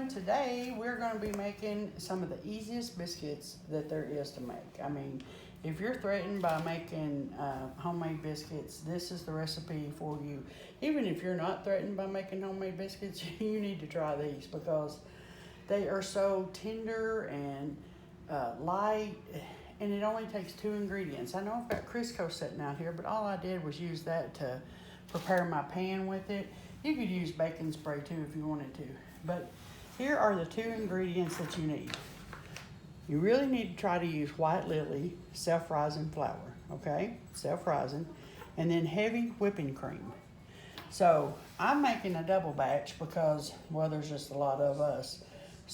today we're going to be making some of the easiest biscuits that there is to make. I mean, if you're threatened by making homemade biscuits, this is the recipe for you. Even if you're not threatened by making homemade biscuits, you need to try these because they are so tender and light, and it only takes 2 ingredients. I know I've got Crisco sitting out here, but all I did was use that to prepare my pan with it. You could use baking spray too if you wanted to. But here are the 2 ingredients that you need. You really need to try to use white lily self-rising flour, okay? Self-rising. And then heavy whipping cream. So I'm making a double batch because, well, there's just a lot of us.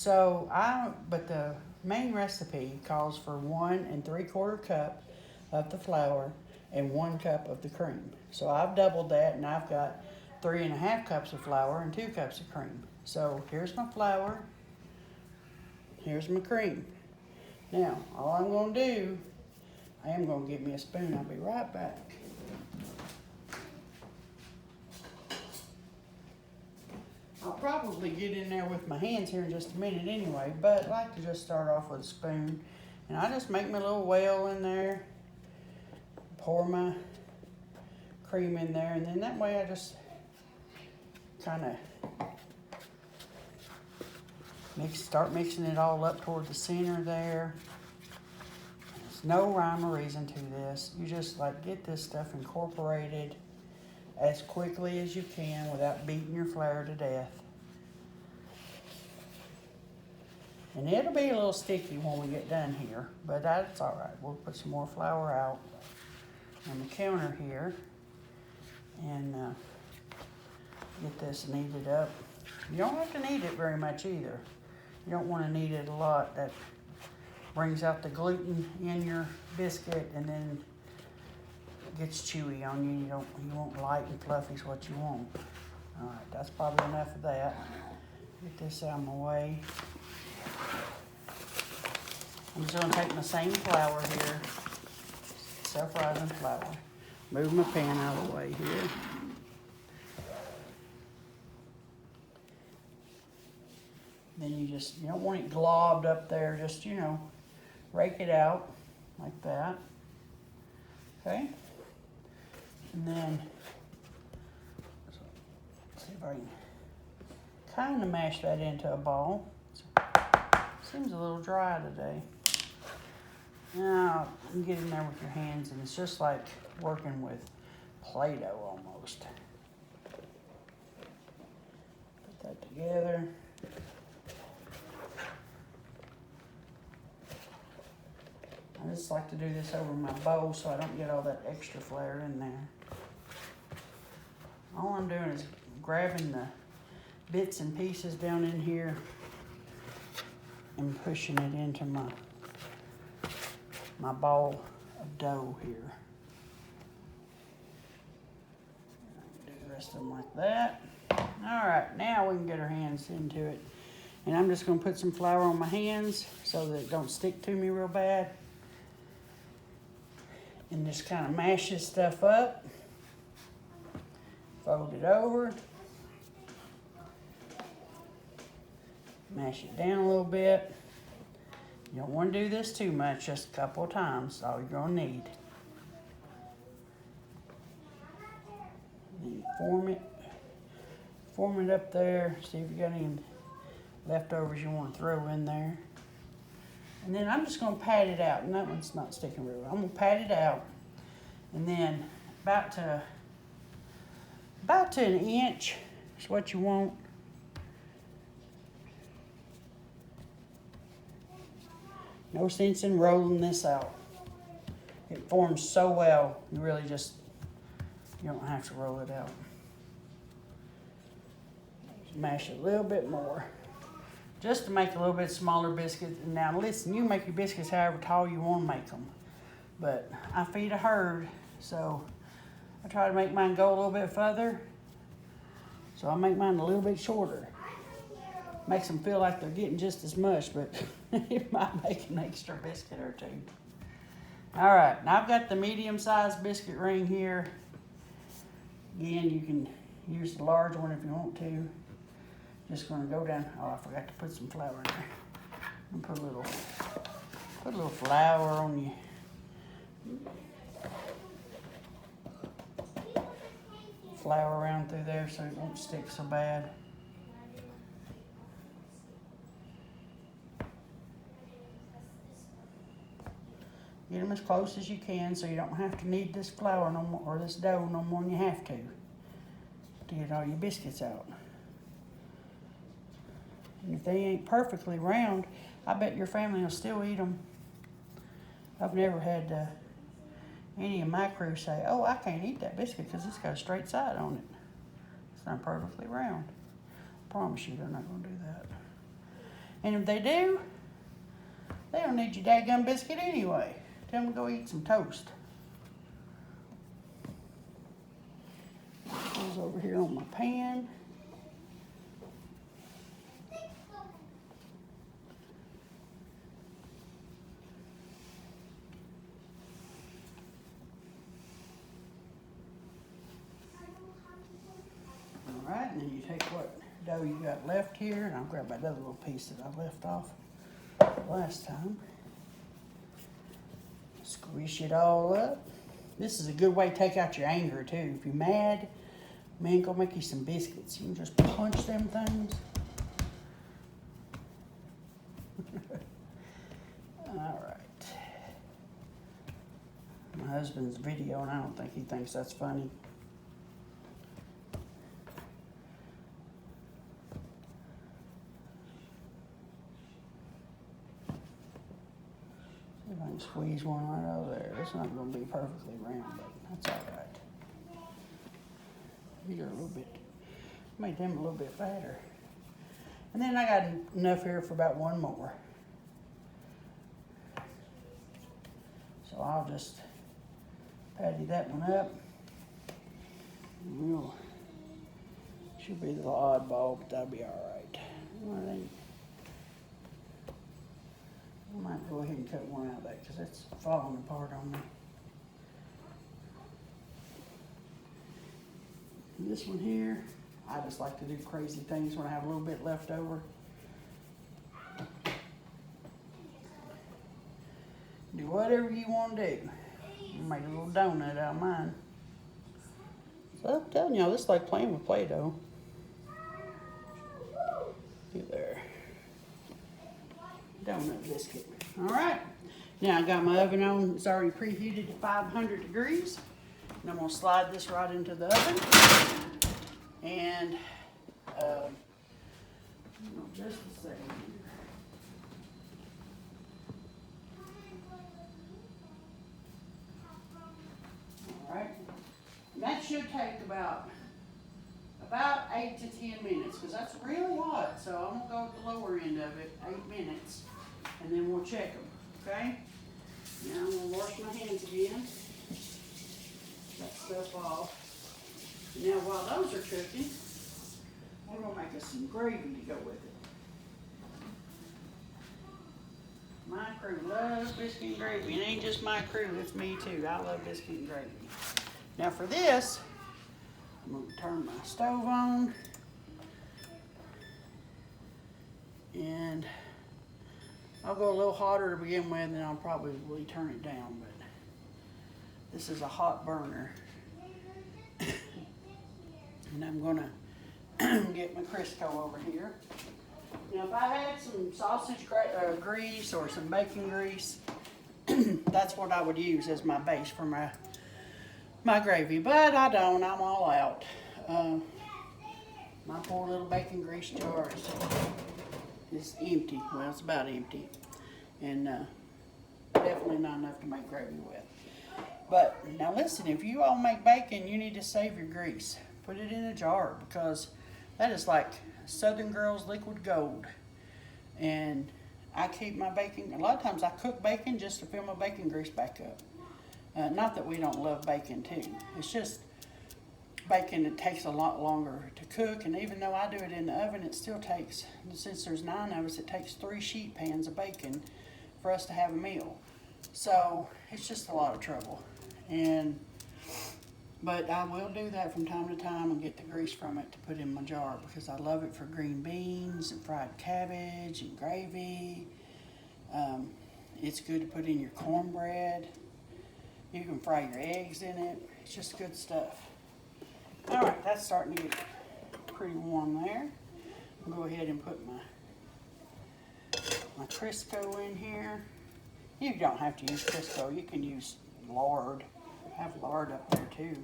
But the main recipe calls for 1 3/4 cup of the flour and 1 cup of the cream. So I've doubled that, and I've got 3 1/2 cups of flour and 2 cups of cream. So here's my flour, here's my cream. Now, all I'm gonna do, I am gonna get me a spoon, I'll be right back. I'll probably get in there with my hands here in just a minute anyway, but I like to just start off with a spoon. And I just make my little well in there, pour my cream in there, and then that way I just kind of start mixing it all up toward the center there. There's no rhyme or reason to this. You just like get this stuff incorporated as quickly as you can without beating your flour to death. And it'll be a little sticky when we get done here, but that's all right. We'll put some more flour out on the counter here and get this kneaded up. You don't have to knead it very much either. You don't want to knead it a lot. That brings out the gluten in your biscuit and then it gets chewy on you. You want light and fluffy is what you want. All right, that's probably enough of that. Get this out of my way. I'm just going to take my same flour here, self-rising flour. Move my pan out of the way here. Then you don't want it globbed up there, just, rake it out like that. Okay? And then, see if I can kind of mash that into a ball. Seems a little dry today. Now, you get in there with your hands, and it's just like working with Play-Doh almost. Put that together. I just like to do this over my bowl so I don't get all that extra flour in there. All I'm doing is grabbing the bits and pieces down in here and pushing it into my ball of dough here. Do the rest of them like that. All right, now we can get our hands into it. And I'm just gonna put some flour on my hands so that it don't stick to me real bad. And just kind of mash this stuff up. Fold it over. Mash it down a little bit. You don't want to do this too much, just a couple of times. That's all you're going to need. And then form it up there. See if you got any leftovers you want to throw in there. And then I'm just going to pat it out. And that one's not sticking real well. I'm going to pat it out. And then about to an inch is what you want. No sense in rolling this out. It forms so well, you don't have to roll it out. Just mash it a little bit more. Just to make a little bit smaller biscuits. And now listen, you make your biscuits however tall you want to make them. But I feed a herd, so I try to make mine go a little bit further. So I make mine a little bit shorter. Makes them feel like they're getting just as much, but it might make an extra biscuit or 2. All right, now I've got the medium-sized biscuit ring here. Again, you can use the large one if you want to. Just gonna go down. Oh, I forgot to put some flour in there. And put a little flour on you. Flour around through there so it won't stick so bad. Get them as close as you can so you don't have to knead this flour no more, or this dough no more than you have to get all your biscuits out. And if they ain't perfectly round, I bet your family will still eat them. I've never had any of my crew say, oh, I can't eat that biscuit because it's got a straight side on it. It's not perfectly round. I promise you they're not going to do that. And if they do, they don't need your daggum biscuit anyway. Tell them to go eat some toast. Goes over here on my pan. Alright, and then you take what dough you got left here, and I'll grab that other little piece that I left off last time. Squish it all up. This is a good way to take out your anger too. If you're mad, man, go make you some biscuits. You can just punch them things. Alright. My husband's video, and I don't think he thinks that's funny. See if I can squeeze one right out of there. It's not going to be perfectly round, but that's all right. These are a little bit, make them a little bit fatter. And then I got enough here for about one more. So I'll just patty that one up. We'll, should be the oddball, but that'll be all right. I might go ahead and cut one out of that because it's falling apart on me. And this one here, I just like to do crazy things when I have a little bit left over. Do whatever you want to do. I'll make a little donut out of mine. So I'm telling y'all, this is like playing with Play-Doh. See there. Donut biscuit. All right. Now I got my oven on. It's already preheated to 500 degrees. And I'm going to slide this right into the oven. And just a second here. All right. And that should take about 8 to 10 minutes because that's really hot. So I'm going to go with the lower end of it, 8 minutes. And then we'll check them, okay? Now I'm going to wash my hands again. That stuff off. Now while those are cooking, we're going to make us some gravy to go with it. My crew loves biscuit and gravy. It ain't just my crew, it's me too. I love biscuit and gravy. Now for this, I'm going to turn my stove on. And I'll go a little hotter to begin with, and then I'll probably turn it down. But this is a hot burner. And I'm going to get my Crisco over here. Now if I had some sausage grease or some bacon grease, that's what I would use as my base for my gravy. But I don't, I'm all out. My poor little bacon grease jar is empty. Well, it's about empty. And definitely not enough to make gravy with. But now listen, if you all make bacon, you need to save your grease. Put it in a jar because that is like Southern Girls liquid gold. And I keep my bacon, a lot of times I cook bacon just to fill my bacon grease back up. Not that we don't love bacon too. It's just bacon, it takes a lot longer to cook. And even though I do it in the oven, it still takes, since there's 9 of us, it takes 3 sheet pans of bacon for us to have a meal. So it's just a lot of trouble. And But I will do that from time to time and get the grease from it to put in my jar because I love it for green beans and fried cabbage and gravy. It's good to put in your cornbread. You can fry your eggs in it. It's just good stuff. All right, that's starting to get pretty warm there. I'll go ahead and put my Crisco in here. You don't have to use Crisco. You can use lard. I have lard up there too.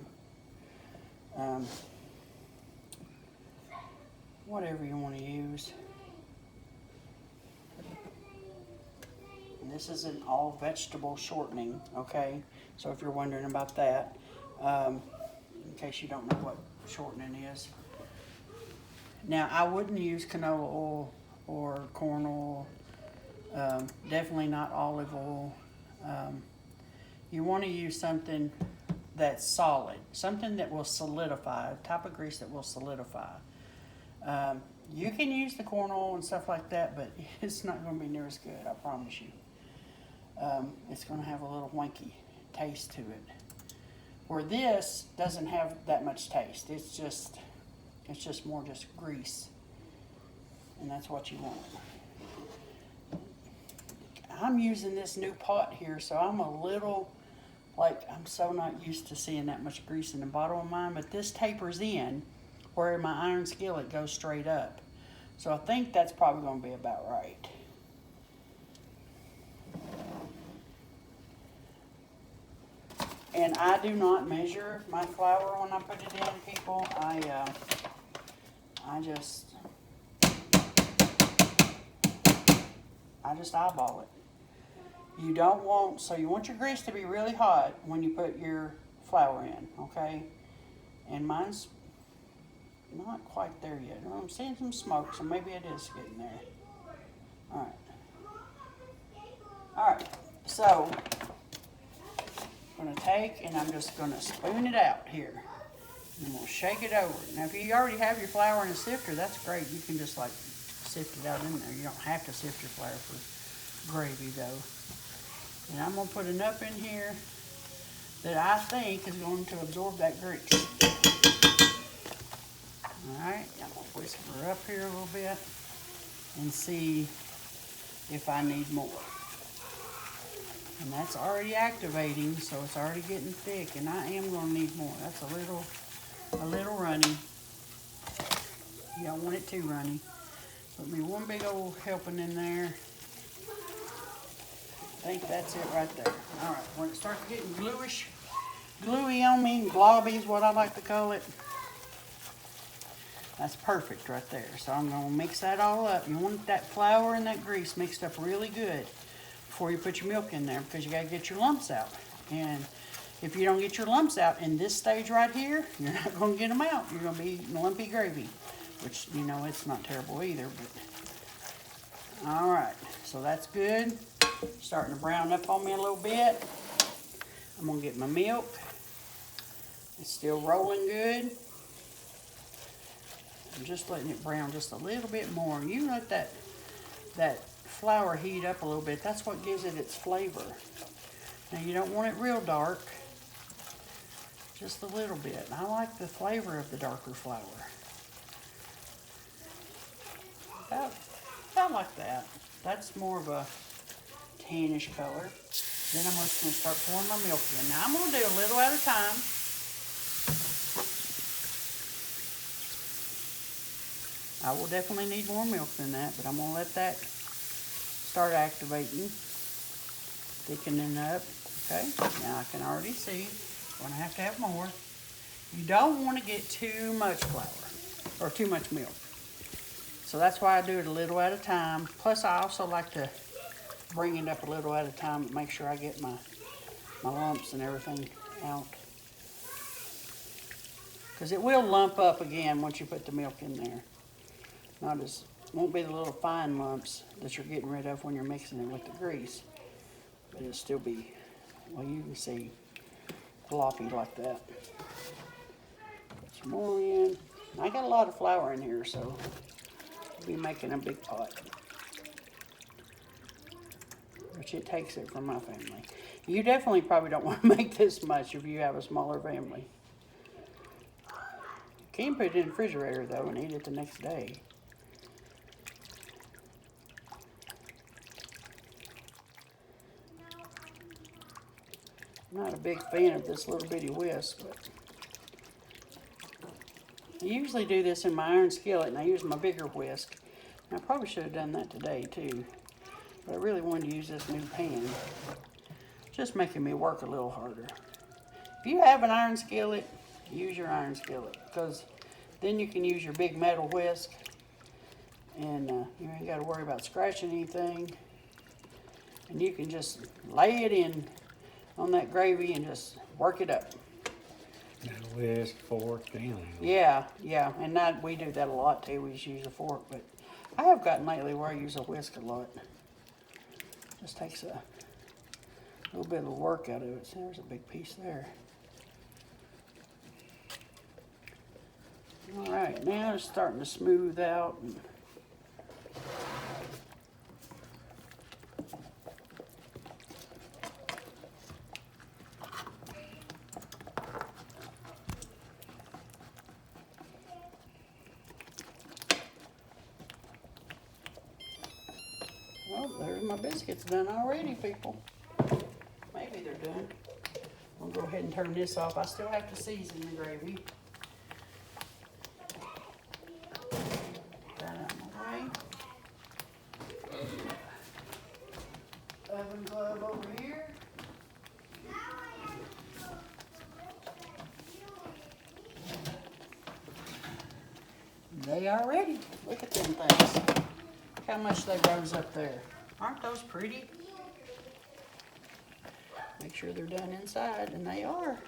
Whatever you want to use. And this is an all vegetable shortening, okay? So if you're wondering about that, in case you don't know what shortening is. Now, I wouldn't use canola oil or corn oil, definitely not olive oil. You want to use something that's solid, something that will solidify, a type of grease that will solidify. You can use the corn oil and stuff like that, but it's not going to be near as good, I promise you. It's going to have a little wanky taste to it. Where this doesn't have that much taste. It's just more just grease. And that's what you want. I'm using this new pot here, so I'm a little, I'm so not used to seeing that much grease in the bottom of mine, but this tapers in where my iron skillet goes straight up. So I think that's probably going to be about right. And I do not measure my flour when I put it in, people. I just eyeball it. You don't want, so you want your grease to be really hot when you put your flour in, okay? And mine's not quite there yet. I'm seeing some smoke, so maybe it is getting there. All right. All right, so I'm gonna take and I'm just gonna spoon it out here. And I'm gonna shake it over. Now, if you already have your flour in a sifter, that's great. You can just sift it out in there. You don't have to sift your flour for gravy though. And I'm gonna put enough in here that I think is going to absorb that grease. All right, I'm gonna whisk her up here a little bit and see if I need more. And that's already activating, so it's already getting thick, and I am gonna need more. That's a little runny. You don't want it too runny. Put me one big old helping in there. I think that's it right there. All right, when it starts getting gluey on me, globby is what I like to call it. That's perfect right there. So I'm gonna mix that all up. You want that flour and that grease mixed up really good before you put your milk in there, because you gotta get your lumps out. And if you don't get your lumps out in this stage right here, you're not gonna get them out. You're gonna be eating lumpy gravy, which, you know, it's not terrible either, but. All right, so that's good. Starting to brown up on me a little bit. I'm gonna get my milk. It's still rolling good. I'm just letting it brown just a little bit more. You let that flour heat up a little bit. That's what gives it its flavor. Now you don't want it real dark, just a little bit. And I like the flavor of the darker flour. About like that. That's more of a tannish color. Then I'm just going to start pouring my milk in. Now I'm going to do a little at a time. I will definitely need more milk than that, but I'm going to let that start activating, thickening up. Okay, now I can already see I'm going to have more. You don't want to get too much flour or too much milk. So that's why I do it a little at a time. Plus I also like to bring it up a little at a time to make sure I get my lumps and everything out. Because it will lump up again once you put the milk in there. Won't be the little fine lumps that you're getting rid of when you're mixing it with the grease. But it'll still be, well, you can see, gloppy like that. Put some more in. I got a lot of flour in here, so I'll be making a big pot. Which it takes it from my family. You definitely probably don't want to make this much if you have a smaller family. Can put it in the refrigerator though and eat it the next day. I'm not a big fan of this little bitty whisk, but I usually do this in my iron skillet, and I use my bigger whisk. And I probably should have done that today too, but I really wanted to use this new pan. Just making me work a little harder. If you have an iron skillet, use your iron skillet, because then you can use your big metal whisk, and you ain't got to worry about scratching anything. And you can just lay it in on that gravy and just work it up. Whisk, fork, anything. Yeah, and we do that a lot too. We just use a fork, but I have gotten lately where I use a whisk a lot. Just takes a little bit of work out of it. See, there's a big piece there. All right, now it's starting to smooth out. Well, there's my biscuits done already, people. Maybe they're done. I'll go ahead and turn this off. I still have to season the gravy. That out of my way. Oven glove over here. They are ready. Look at them things. Look how much they rose up there. Aren't those pretty? Make sure they're done inside, and they are.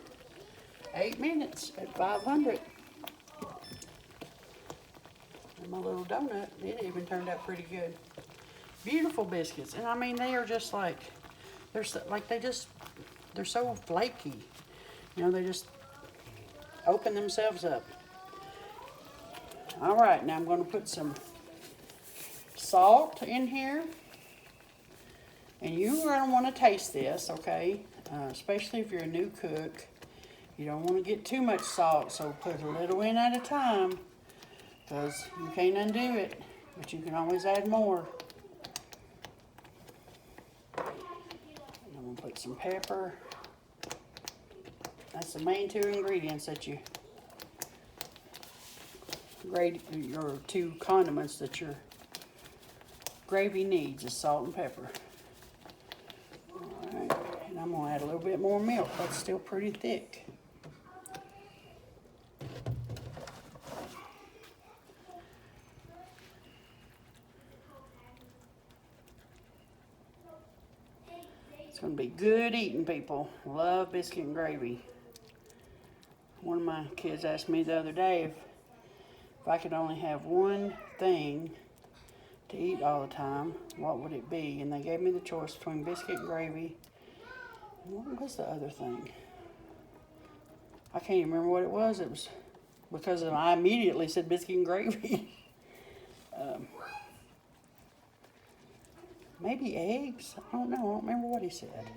8 minutes at 500. And my little donut, it even turned out pretty good. Beautiful biscuits, and I mean they are just like they're so flaky. You know, they just open themselves up. All right, now I'm going to put some salt in here. And you are going to want to taste this, okay? Especially if you're a new cook. You don't want to get too much salt, so put a little in at a time, because you can't undo it, but you can always add more. And I'm going to put some pepper. That's the main 2 ingredients that you grade, your 2 condiments that your gravy needs is salt and pepper. Alright, and I'm going to add a little bit more milk. That's still pretty thick. It's going to be good eating, people. Love biscuit and gravy. One of my kids asked me the other day if I could only have one thing to eat all the time, what would it be? And they gave me the choice between biscuit and gravy. And what was the other thing? I can't even remember what it was. It was because I immediately said biscuit and gravy. Maybe eggs? I don't know. I don't remember what he said.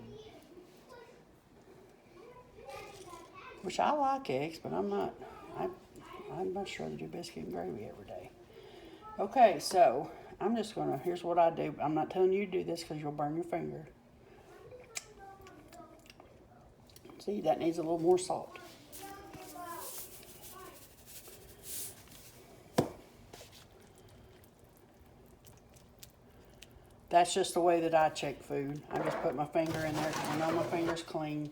Which I like eggs, but I'm not sure to do biscuit and gravy every day. Okay, so I'm just gonna, here's what I do. I'm not telling you to do this because you'll burn your finger. See, that needs a little more salt. That's just the way that I check food. I just put my finger in there. I know my finger's clean,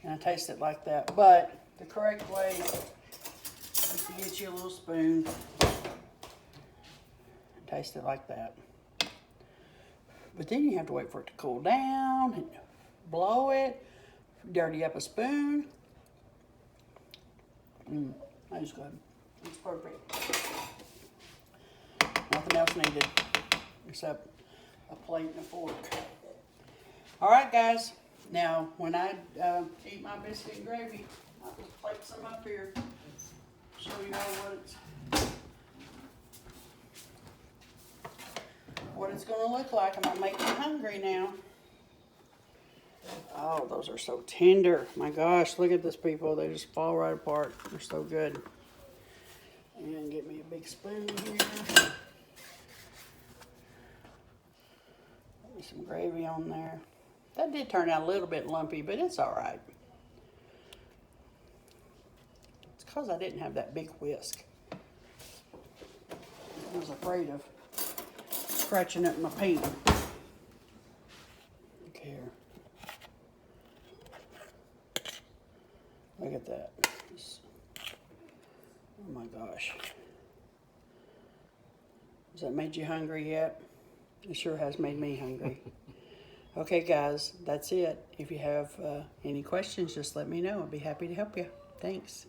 and I taste it like that. But the correct way is to get you a little spoon. Taste it like that. But then you have to wait for it to cool down and blow it, dirty up a spoon. That is good. It's perfect. Nothing else needed except a plate and a fork. All right, guys. Now, when I eat my biscuit and gravy, I'll just plate some up here. Show you what it's going to look like. I'm going to make me hungry now. Oh, those are so tender. My gosh, look at this, people. They just fall right apart. They're so good. And get me a big spoon here. Put some gravy on there. That did turn out a little bit lumpy, but it's all right. It's because I didn't have that big whisk. I was afraid of scratching up my pan. Look here. Look at that. Oh my gosh. Has that made you hungry yet? It sure has made me hungry. Okay, guys, that's it. If you have any questions, just let me know. I'd be happy to help you. Thanks.